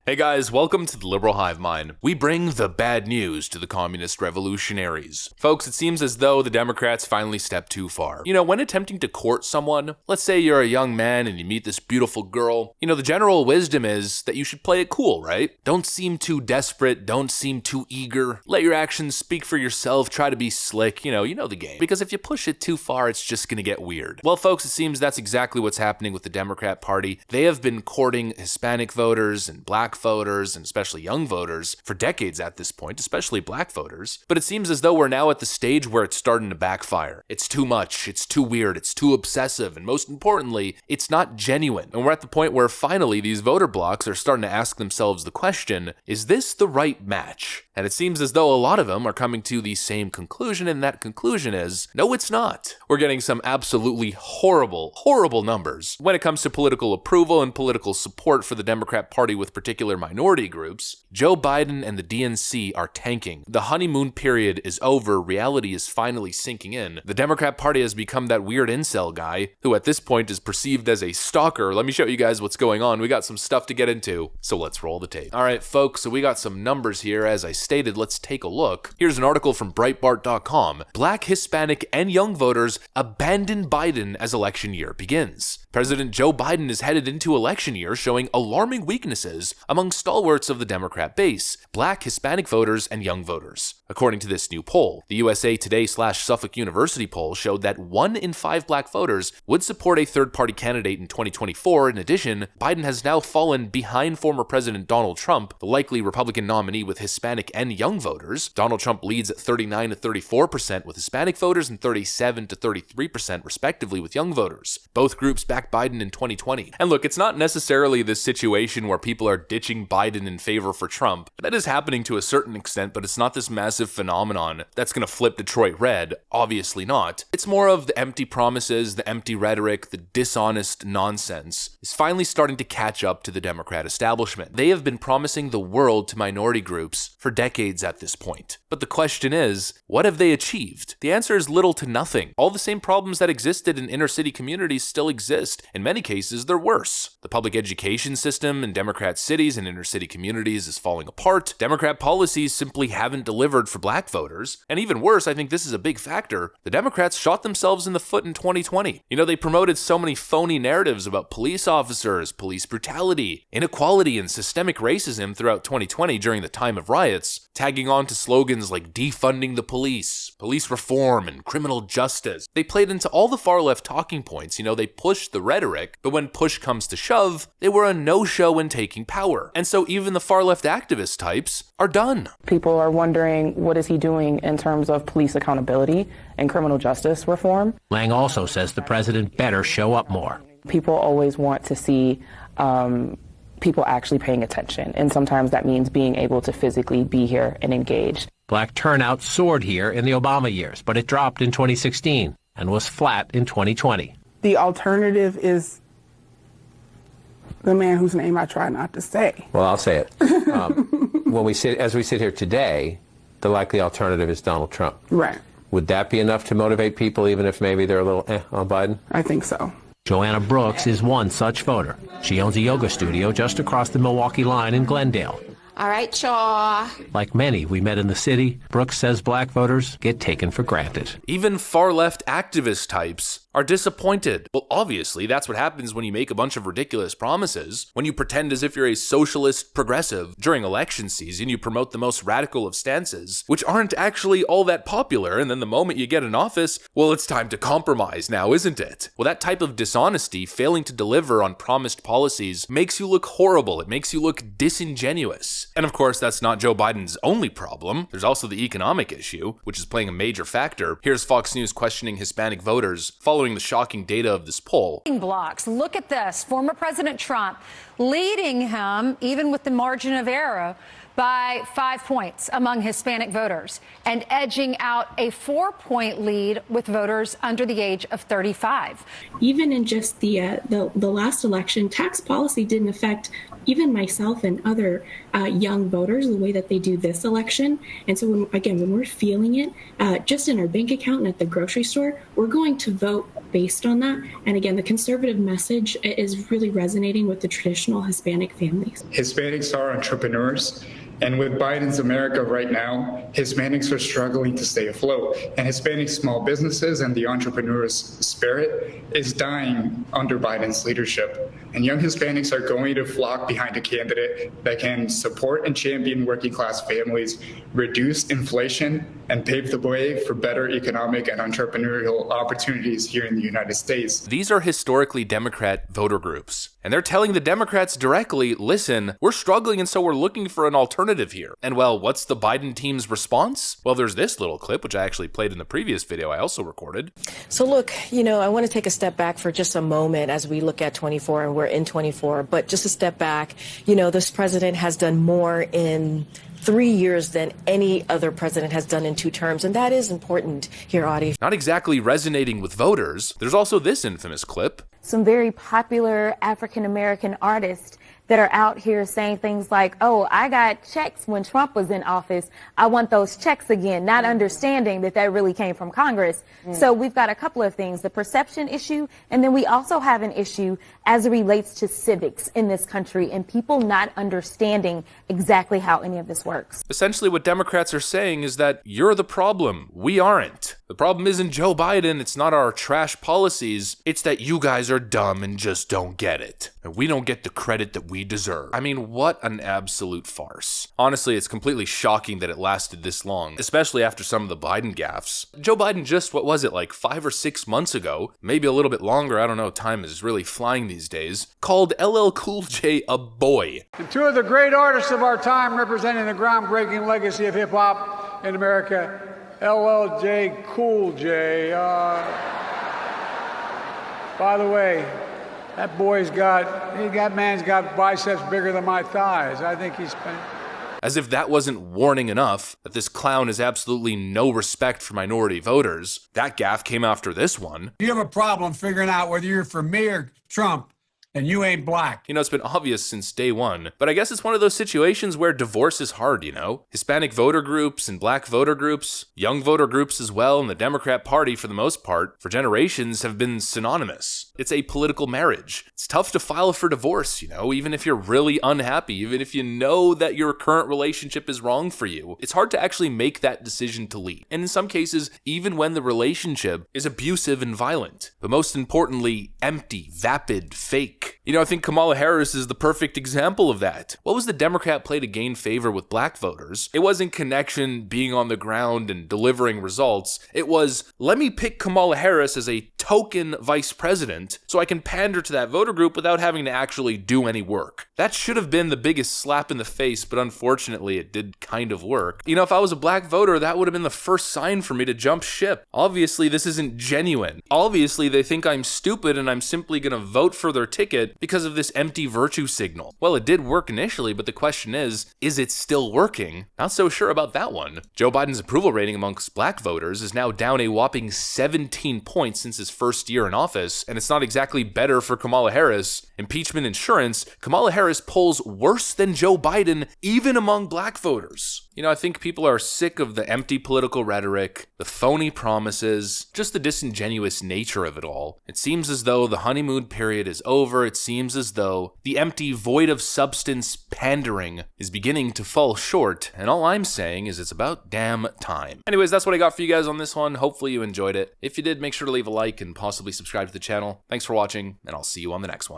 Hey guys, welcome to the Liberal Hive Mind. We bring the bad news to the communist revolutionaries. Folks, it seems as though the Democrats finally stepped too far. You know, when attempting to court someone, let's say you're a young man and you meet this beautiful girl, the general wisdom is that you should play it cool, right? Don't seem too desperate, don't seem too eager. Let your actions speak for yourself, try to be slick, you know the game. Because if you push it too far, it's just gonna get weird. Well, folks, it seems that's exactly what's happening with the Democrat Party. They have been courting Hispanic voters and black voters, and especially young voters, for decades at this point, especially black voters. But it seems as though we're now at the stage where it's starting to backfire. It's too much, it's too weird, it's too obsessive, and most importantly, it's not genuine. And we're at the point where finally these voter blocs are starting to ask themselves the question, is this the right match? And it seems as though a lot of them are coming to the same conclusion, and that conclusion is, no, it's not. We're getting some absolutely horrible, horrible numbers when it comes to political approval and political support for the Democrat Party with particular minority groups. Joe Biden and the DNC are tanking. The honeymoon period is over. Reality is finally sinking in. The Democrat Party has become that weird incel guy who at this point is perceived as a stalker. Let me show you guys what's going on. We got some stuff to get into, so let's roll the tape. All right, folks, so we got some numbers here. As I stated, let's take a look. Here's an article from Breitbart.com. Black, Hispanic, and young voters abandon Biden as election year begins. President Joe Biden is headed into election year showing alarming weaknesses among stalwarts of the Democrat base, Black, Hispanic voters, and young voters. According to this new poll, the USA Today/Suffolk University poll showed that 1 in 5 black voters would support a third-party candidate in 2024. In addition, Biden has now fallen behind former President Donald Trump, the likely Republican nominee with Hispanic and young voters. Donald Trump leads at 39 to 34% with Hispanic voters and 37 to 33% respectively with young voters. Both groups backed Biden in 2020. And look, it's not necessarily this situation where people are ditching Biden in favor for Trump. That is happening to a certain extent, but it's not this massive phenomenon that's going to flip Detroit red. Obviously not. It's more of the empty promises, the empty rhetoric, the dishonest nonsense is finally starting to catch up to the Democrat establishment. They have been promising the world to minority groups for decades at this point. But the question is, what have they achieved? The answer is little to nothing. All the same problems that existed in inner city communities still exist. In many cases, they're worse. The public education system in Democrat cities and inner city communities is falling apart. Democrat policies simply haven't delivered for black voters. And even worse, I think this is a big factor, the Democrats shot themselves in the foot in 2020. They promoted so many phony narratives about police officers, police brutality, inequality, and systemic racism throughout 2020 during the time of riots, tagging on to slogans like defunding the police reform, and criminal justice. They played into all the far left talking points. They pushed the rhetoric, but when push comes to shove, they were a no-show in taking power. And so even the far left activist types are done. People are wondering, what is he doing in terms of police accountability and criminal justice reform? Lang also says the president better show up more. People always want to see people actually paying attention, and sometimes that means being able to physically be here and engage. Black turnout soared here in the Obama years, but it dropped in 2016 and was flat in 2020. The alternative is the man whose name I try not to say. Well, I'll say it. As we sit here today, the likely alternative is Donald Trump. Right. Would that be enough to motivate people, even if maybe they're a little on Biden? I think so. Joanna Brooks is one such voter. She owns a yoga studio just across the Milwaukee line in Glendale. All right, y'all. Like many we met in the city, Brooks says black voters get taken for granted. Even far-left activist types are disappointed. Well, obviously, that's what happens when you make a bunch of ridiculous promises. When you pretend as if you're a socialist progressive during election season, you promote the most radical of stances, which aren't actually all that popular, and then the moment you get in office, well, it's time to compromise now, isn't it? Well, that type of dishonesty, failing to deliver on promised policies, makes you look horrible. It makes you look disingenuous. And of course, that's not Joe Biden's only problem. There's also the economic issue, which is playing a major factor. Here's Fox News questioning Hispanic voters following the shocking data of this poll. Blocks. Look at this. Former President Trump leading him, even with the margin of error. by 5 points among Hispanic voters and edging out a 4-point lead with voters under the age of 35. Even in just the last election, tax policy didn't affect even myself and other young voters the way that they do this election. And so when we're feeling it, just in our bank account and at the grocery store, we're going to vote based on that. And again, the conservative message is really resonating with the traditional Hispanic families. Hispanics are entrepreneurs. And with Biden's America right now, Hispanics are struggling to stay afloat. And Hispanic small businesses and the entrepreneur's spirit is dying under Biden's leadership. And young Hispanics are going to flock behind a candidate that can support and champion working class families, reduce inflation, and pave the way for better economic and entrepreneurial opportunities here in the United States. These are historically Democrat voter groups, and they're telling the Democrats directly, listen, we're struggling and so we're looking for an alternative here. And well, what's the Biden team's response? Well, there's this little clip, which I actually played in the previous video I also recorded. So look, I want to take a step back for just a moment as we look at 24, and we're in 24, but just a step back, this president has done more in 3 years than any other president has done in 2 terms, and that is important here, Audie. Not exactly resonating with voters. There's also this infamous clip. Some very popular African-American artists that are out here saying things like, oh, I got checks when Trump was in office. I want those checks again, not understanding that really came from Congress. So we've got a couple of things, the perception issue, and then we also have an issue as it relates to civics in this country and people not understanding exactly how any of this works. Essentially, what Democrats are saying is that you're the problem. We aren't. The problem isn't Joe Biden. It's not our trash policies. It's that you guys are dumb and just don't get it. And we don't get the credit that we deserve. I mean, what an absolute farce. Honestly, it's completely shocking that it lasted this long, especially after some of the Biden gaffes. Joe Biden just, 5 or 6 months ago, maybe a little bit longer, I don't know, time is really flying these days, called LL Cool J a boy. And 2 of the great artists of our time representing the groundbreaking legacy of hip-hop in America, LL Cool J. By the way, that man's got biceps bigger than my thighs. I think he's been... As if that wasn't warning enough that this clown has absolutely no respect for minority voters, that gaffe came after this one. You have a problem figuring out whether you're for me or Trump, and you ain't black. It's been obvious since day one, but I guess it's one of those situations where divorce is hard, Hispanic voter groups and black voter groups, young voter groups as well, and the Democrat Party, for the most part, for generations have been synonymous. It's a political marriage. It's tough to file for divorce, even if you're really unhappy, even if you know that your current relationship is wrong for you. It's hard to actually make that decision to leave. And in some cases, even when the relationship is abusive and violent, but most importantly, empty, vapid, fake. I think Kamala Harris is the perfect example of that. What was the Democrat play to gain favor with black voters? It wasn't connection, being on the ground, and delivering results. It was, let me pick Kamala Harris as a token vice president so I can pander to that voter group without having to actually do any work. That should have been the biggest slap in the face, but unfortunately it did kind of work. If I was a black voter, that would have been the first sign for me to jump ship. Obviously, this isn't genuine. Obviously, they think I'm stupid and I'm simply gonna vote for their ticket because of this empty virtue signal. Well, it did work initially, but the question is it still working? Not so sure about that one. Joe Biden's approval rating amongst black voters is now down a whopping 17 points since his first year in office, and it's not exactly better for Kamala Harris. Impeachment insurance, Kamala Harris polls worse than Joe Biden, even among black voters. I think people are sick of the empty political rhetoric, the phony promises, just the disingenuous nature of it all. It seems as though the honeymoon period is over. It seems as though the empty void of substance pandering is beginning to fall short, and all I'm saying is it's about damn time. Anyways, that's what I got for you guys on this one. Hopefully you enjoyed it. If you did, make sure to leave a like and possibly subscribe to the channel. Thanks for watching, and I'll see you on the next one.